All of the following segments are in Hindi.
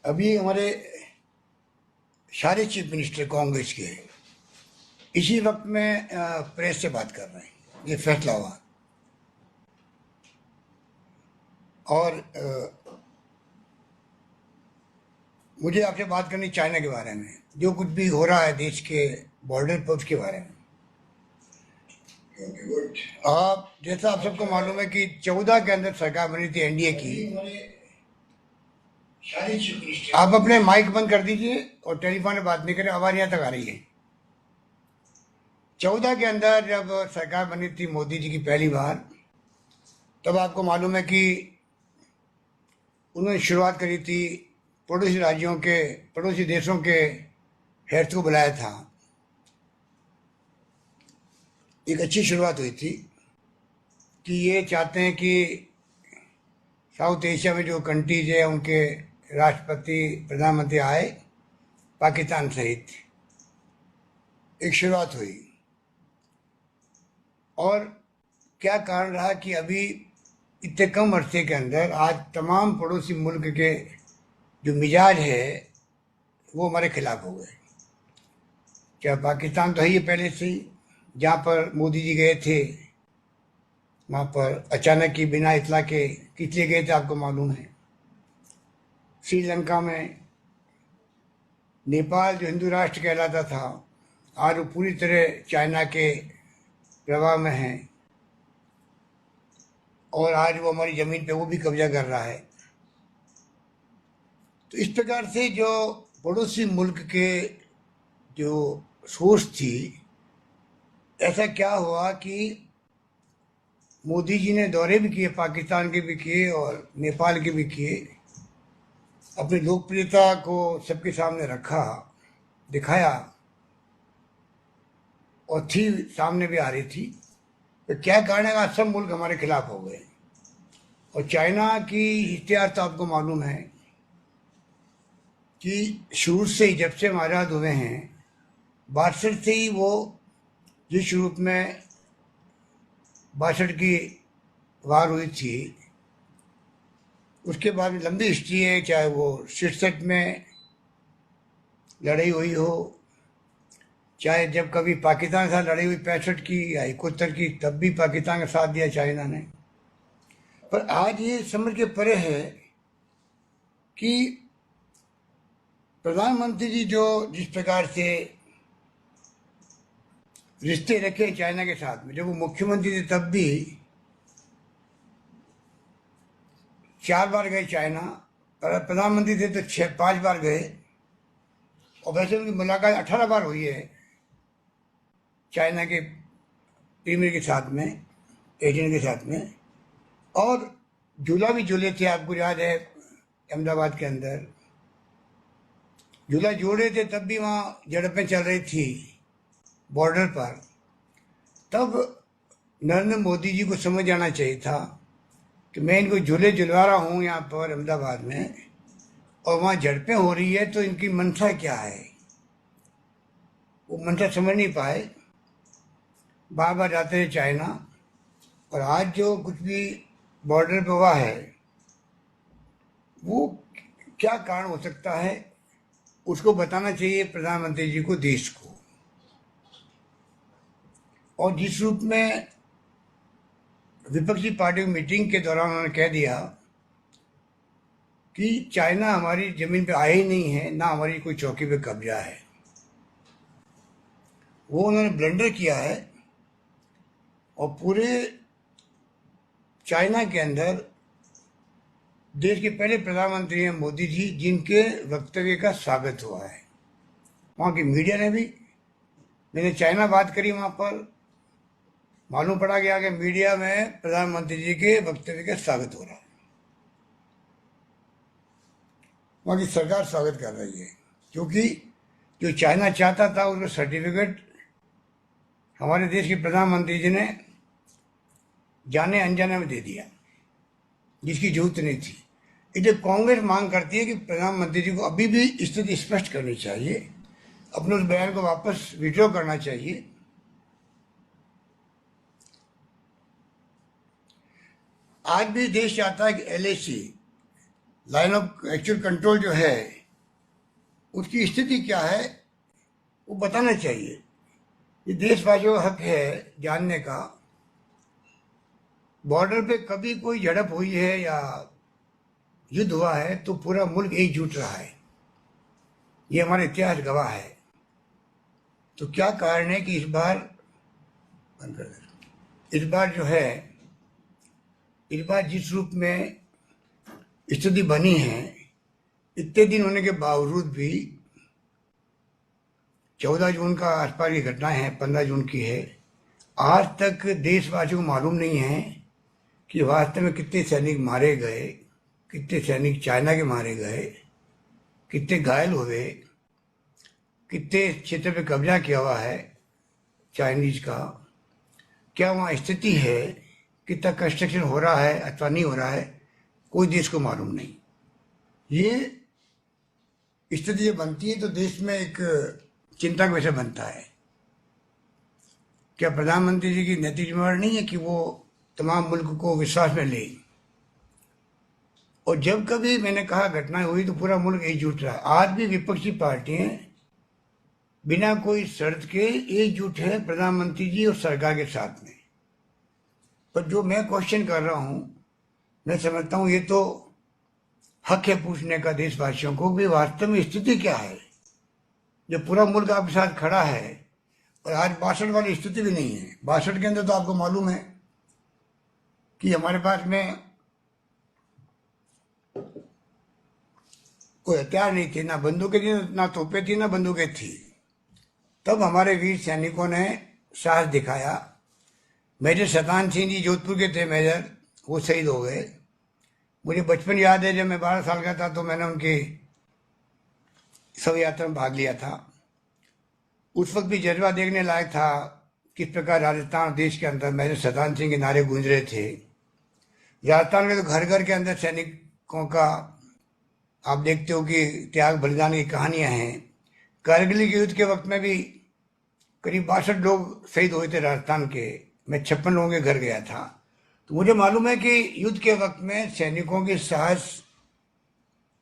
अभी हमारे सारे चीफ मिनिस्टर कांग्रेस के इसी वक्त में प्रेस से बात कर रहे हैं, ये फैसला हुआ। और मुझे आपसे बात करनी चाइना के बारे में, जो कुछ भी हो रहा है देश के बॉर्डर पर, उसके बारे में। आप जैसा आप सबको मालूम है कि 14 के अंदर सरकार बनी थी एनडीए की। आप अपने माइक बंद कर दीजिए और टेलीफोन में बात नहीं करें, आवाज यहाँ तक आ रही है। 14 के अंदर जब सरकार बनी थी मोदी जी की पहली बार, तब आपको मालूम है कि उन्होंने शुरुआत करी थी, पड़ोसी राज्यों के, पड़ोसी देशों के हेड्स को बुलाया था। एक अच्छी शुरुआत हुई थी कि ये चाहते हैं कि साउथ एशिया में जो कंट्रीज है उनके राष्ट्रपति प्रधानमंत्री आए, पाकिस्तान सहित। एक शुरुआत हुई। और क्या कारण रहा कि अभी इतने कम अरसे के अंदर आज तमाम पड़ोसी मुल्क के जो मिजाज है वो हमारे खिलाफ हो गए। क्या पाकिस्तान तो है ही पहले से ही, जहाँ पर मोदी जी गए थे वहाँ पर अचानक ही बिना इतला के किस लिए गए थे आपको मालूम है। श्रीलंका में, नेपाल जो हिंदू राष्ट्र कहलाता था, आज वो पूरी तरह चाइना के प्रभाव में है और आज वो हमारी ज़मीन पे वो भी कब्जा कर रहा है। तो इस प्रकार से जो पड़ोसी मुल्क के जो सोच थी, ऐसा क्या हुआ कि मोदी जी ने दौरे भी किए, पाकिस्तान के भी किए और नेपाल के भी किए। अपनी लोकप्रियता को सबके सामने रखा, दिखाया, और थी सामने भी आ रही थी। तो क्या कारण है आज सब मुल्क हमारे खिलाफ हो गए। और चाइना की इतिहास तो आपको मालूम है कि शुरू से ही, जब से हम आज़ाद हुए हैं, 62 से ही वो जिस रूप में 62 की वार हुई थी, उसके बाद लंबी हिस्ट्री है। चाहे वो 67 में लड़ाई हुई हो, चाहे जब कभी पाकिस्तान के साथ लड़ाई हुई 65 की या 71 की, तब भी पाकिस्तान का साथ दिया चाइना ने। पर आज ये समझ के परे है कि प्रधानमंत्री जी जो जिस प्रकार से रिश्ते रखे चाइना के साथ में, जब वो मुख्यमंत्री थे तब भी 4 बार गए चाइना, प्रधानमंत्री थे तो 5 बार गए। और वैसे उनकी मुलाकात 18 बार हुई है चाइना के प्रीमियर के साथ में, एजेंट के साथ में। और झूला भी झूले थे, आपको याद है, अहमदाबाद के अंदर झूला जोड़े थे, तब भी वहाँ झड़पें चल रही थी बॉर्डर पर। तब नरेंद्र मोदी जी को समझ आना चाहिए था कि मैं इनको झूले झुलवा रहा हूँ यहाँ पर अहमदाबाद में, और वहाँ झड़पें हो रही है, तो इनकी मंशा क्या है। वो मंशा समझ नहीं पाए, बार बार जाते रहे चाइना। और आज जो कुछ भी बॉर्डर पे हुआ है, वो क्या कारण हो सकता है, उसको बताना चाहिए प्रधानमंत्री जी को, देश को। और जिस रूप में विपक्षी पार्टी की मीटिंग के दौरान उन्होंने कह दिया कि चाइना हमारी जमीन पे आया ही नहीं है, ना हमारी कोई चौकी पे कब्जा है, वो उन्होंने ब्लंडर किया है। और पूरे चाइना के अंदर देश के पहले प्रधानमंत्री हैं मोदी जी, जिनके वक्तव्य का स्वागत हुआ है। वहाँ की मीडिया ने भी, मैंने चाइना बात करी वहाँ पर, मालूम पड़ा गया कि मीडिया में प्रधानमंत्री जी के वक्तव्य का स्वागत हो रहा है। वहाँ की सरकार स्वागत कर रही है, क्योंकि जो चाइना चाहता था उसका सर्टिफिकेट हमारे देश के प्रधानमंत्री जी ने जाने अनजाने में दे दिया, जिसकी जरूरत नहीं थी। इसलिए कांग्रेस मांग करती है कि प्रधानमंत्री जी को अभी भी स्थिति स्पष्ट करनी चाहिए, अपने उस बयान को वापस विड्रॉ करना चाहिए। आज भी देश चाहता है कि LAC, line of actual control जो है, उसकी स्थिति क्या है वो बताना चाहिए। ये देशवासियों का हक है जानने का, बॉर्डर पे कभी कोई झड़प हुई है या युद्ध हुआ है तो पूरा मुल्क एकजुट रहा है, ये हमारा इतिहास गवाह है। तो क्या कारण है कि इस बार जो है, इस बार जिस रूप में स्थिति बनी है, इतने दिन होने के बावजूद भी 14 जून का आसपास की घटनाएं हैं, 15 जून की है, आज तक देशवासियों को मालूम नहीं है कि वास्तव में कितने सैनिक मारे गए, कितने सैनिक चाइना के मारे गए, कितने घायल हुए, कितने क्षेत्र पे कब्जा किया हुआ है चाइनीज का, क्या वहाँ स्थिति है, कितना कंस्ट्रक्शन हो रहा है अथवा नहीं हो रहा है, कोई देश को मालूम नहीं। ये स्थिति जब बनती है तो देश में एक चिंता का विषय बनता है। क्या प्रधानमंत्री जी की नैतिक जिम्मेवारी नहीं है कि वो तमाम मुल्क को विश्वास में ले? और जब कभी मैंने कहा घटनाएं हुई तो पूरा मुल्क एकजुट रहा। आज भी विपक्षी पार्टियां बिना कोई शर्त के एकजुट है प्रधानमंत्री जी और सरकार के साथ में। पर जो मैं क्वेश्चन कर रहा हूं, मैं समझता हूं ये तो हक है पूछने का देशवासियों को भी वास्तव में स्थिति क्या है। जब पूरा मुल्क आपके साथ खड़ा है और आज 62 वाली स्थिति भी नहीं है। 62 के अंदर तो आपको मालूम है कि हमारे पास में कोई हथियार नहीं थे, ना बंदूकें थी, ना तोपें थी, ना बंदूकें थी। तब हमारे वीर सैनिकों ने साहस दिखाया। मेजर शतान सिंह जी जोधपुर के थे मेजर, वो शहीद हो गए। मुझे बचपन याद है, जब मैं 12 साल का था तो मैंने उनकी शव यात्रा में भाग लिया था। उस वक्त भी जज्बा देखने लायक था, किस प्रकार राजस्थान देश के अंदर मेजर शतान सिंह के नारे गूंज रहे थे। राजस्थान के तो घर घर के अंदर सैनिकों का आप देखते हो कि त्याग बलिदान की कहानियां हैं। कारगिल के युद्ध के वक्त में भी करीब 62 लोग शहीद हुए थे राजस्थान के। मैं 56 लोगों के घर गया था, तो मुझे मालूम है कि युद्ध के वक्त में सैनिकों के साहस,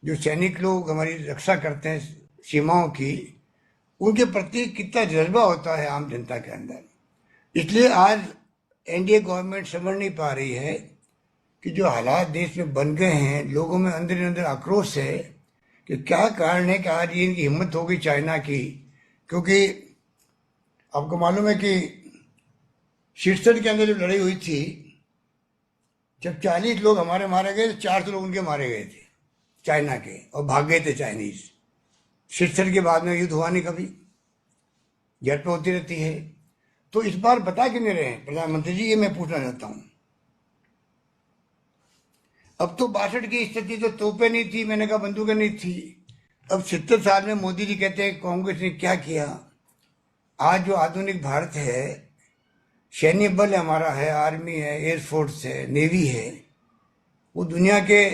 जो सैनिक लोग हमारी रक्षा करते हैं सीमाओं की, उनके प्रति कितना जज्बा होता है आम जनता के अंदर। इसलिए आज एनडीए गवर्नमेंट समझ नहीं पा रही है कि जो हालात देश में बन गए हैं, लोगों में अंदर ही अंदर आक्रोश है कि क्या कारण है कि आज ये इनकी हिम्मत हो गई चाइना की। क्योंकि आपको मालूम है कि शीर्षद के अंदर जो लड़ाई हुई थी, जब 40 लोग हमारे मारे गए, 400 लोग उनके मारे गए थे चाइना के, और भाग गए थे चाइनीज। शीर्षद के बाद में युद्ध हुआ नहीं कभी, झड़पें होती रहती है। तो इस बार बता क्यों नहीं रहे प्रधानमंत्री जी, ये मैं पूछना चाहता हूं। अब तो 62 की स्थिति तो तोपें नहीं थी, मैंने कहा बंदूकें नहीं थी। अब 70 साल में मोदी जी कहते हैं कांग्रेस ने क्या किया। आज जो आधुनिक भारत है, सैन्य बल हमारा है, आर्मी है, एयरफोर्स है, नेवी है, वो दुनिया के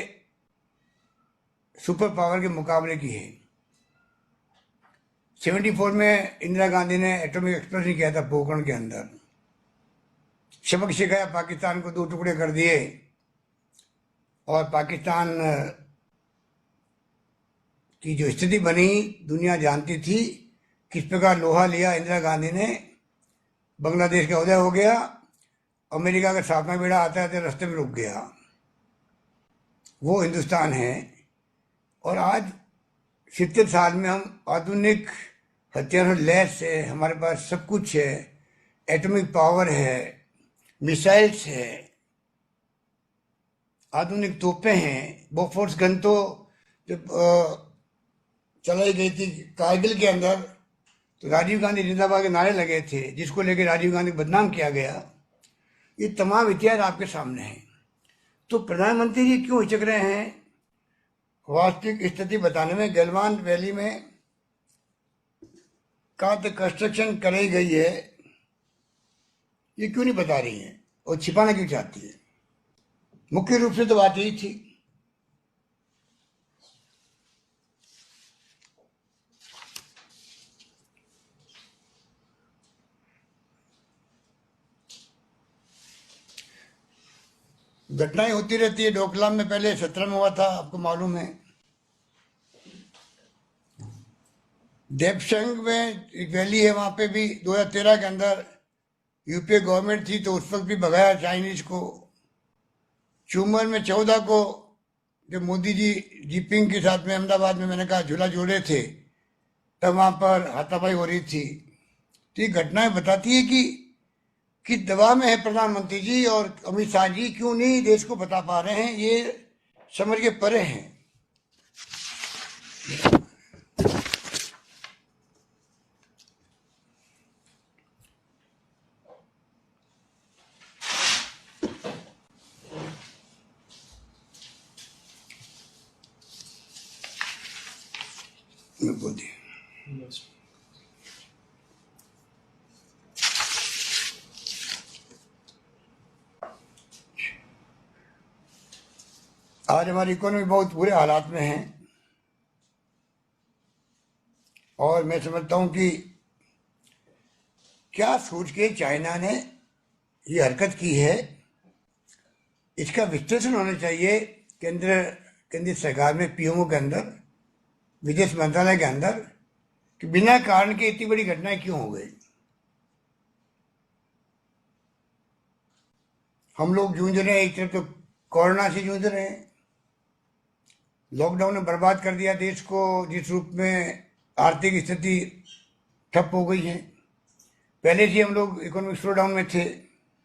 सुपर पावर के मुकाबले की है। 74 में इंदिरा गांधी ने एटॉमिक एक्सप्लोजन किया था पोखरण के अंदर, सबक सिखाया, पाकिस्तान को 2 टुकड़े कर दिए, और पाकिस्तान की जो स्थिति बनी दुनिया जानती थी। किस प्रकार लोहा लिया इंदिरा गांधी ने, बांग्लादेश का उदय हो गया, अमेरिका का 7वां बेड़ा आता है तो रास्ते में रुक गया। वो हिंदुस्तान है। और आज 70 साल में हम आधुनिक हथियारों लैस है, हमारे पास सब कुछ है, एटॉमिक पावर है, मिसाइल्स है, आधुनिक तोपें हैं। बोफोर्स गन तो जब चलाई गई थी कारगिल के अंदर, तो राजीव गांधी जिंदाबाद के नारे लगे थे, जिसको लेकर राजीव गांधी को बदनाम किया गया। ये तमाम इतिहास आपके सामने है। तो प्रधानमंत्री जी क्यों हिचक रहे हैं वास्तविक स्थिति बताने में? गलवान वैली में कहाँ तक कंस्ट्रक्शन कराई गई है, ये क्यों नहीं बता रही है और छिपाना क्यों चाहती है? मुख्य रूप से तो बात यही थी। घटनाएं होती रहती है। डोकलाम में पहले 17 में हुआ था, आपको मालूम है। देवसंग में एक वैली है, वहाँ पे भी 2013 के अंदर यूपीए गवर्नमेंट थी तो उस वक्त भी भगाया चाइनीज को। चूमर में 14 को जब मोदी जी जीपिंग के साथ में अहमदाबाद में मैंने कहा झूला झूले थे, तब वहाँ पर हाथापाई हो रही थी। तो ये घटनाएं बताती है कि दबाव में है प्रधानमंत्री जी और अमित शाह जी, क्यों नहीं देश को बता पा रहे हैं, ये समझ के परे हैं। बोल दिया आज हमारी इकोनॉमी बहुत बुरे हालात में है और मैं समझता हूं कि क्या सोच के चाइना ने ये हरकत की है, इसका विश्लेषण होना चाहिए केंद्रीय सरकार में, पीएमओ के अंदर, विदेश मंत्रालय के अंदर, कि बिना कारण के इतनी बड़ी घटनाएं क्यों हो गई। हम लोग जूझ रहे हैं, एक तरफ तो कोरोना से जूझ रहे हैं, लॉकडाउन ने बर्बाद कर दिया देश को, जिस रूप में आर्थिक स्थिति ठप हो गई है। पहले से हम लोग इकोनॉमिक स्लो डाउन में थे,